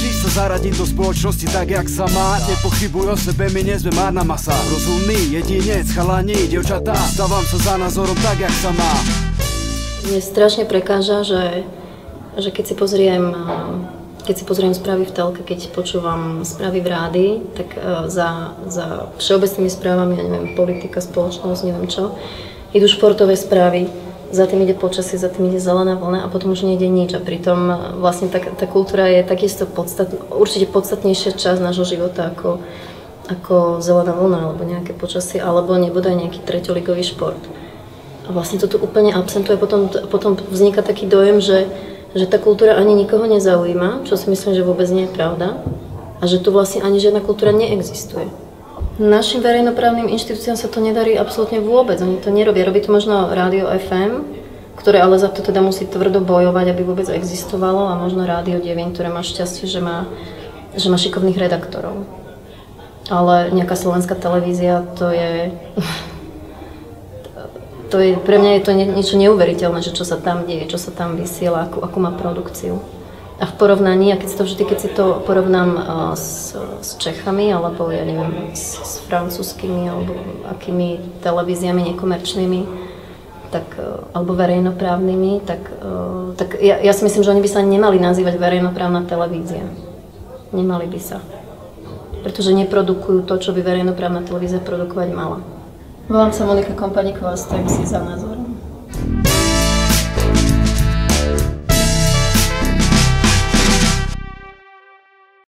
Snažíš sa zaradiť do spoločnosti tak, jak sa má. Nepochybuj o sebe, my nie sme márna masa. Rozumný jedinec, chalani, dievčatá, stávam sa za názorom tak, jak sa má. Mne strašne prekáža, že keď si pozriem správy v telke, keď počúvam správy v rádii, tak za všeobecnými správami, ja neviem, politika, spoločnosť, neviem čo, idú športové správy, za tým ide počasie, za tým ide zelená vlna a potom už nejde nič. A pritom vlastne tá kultúra je takisto určite podstatnejšia časť nášho života ako zelená vlna, alebo nejaké počasie, alebo nebude aj nejaký treťoligový šport. A vlastne toto úplne absentuje, potom vzniká taký dojem, že tá kultúra ani nikoho nezaujíma, čo si myslím, že vôbec nie je pravda, a že tu vlastne ani žiadna kultúra neexistuje. Našim verejnoprávnym inštitúciám sa to nedarí absolútne vôbec, oni to nerobia. Robí to možno Rádio FM, ktoré ale za to teda musí tvrdo bojovať, aby vôbec existovalo, a možno Rádio 9, ktoré má šťastie, že má šikovných redaktorov. Ale nejaká slovenská televízia, to je pre mňa je to niečo neuveriteľné, že čo sa tam deje, čo sa tam vysiela, akú má produkciu. A v porovnaní, a keď si to porovnám s Čechami, alebo ja neviem, s francúzskými, alebo akými televíziami nekomerčnými, alebo verejnoprávnymi, tak ja si myslím, že oni by sa nemali nazývať verejnoprávna televízia. Nemali by sa. Pretože neprodukujú to, čo by verejnoprávna televízia produkovať mala. Volám sa Monika Kompaníková, stojím si za názor.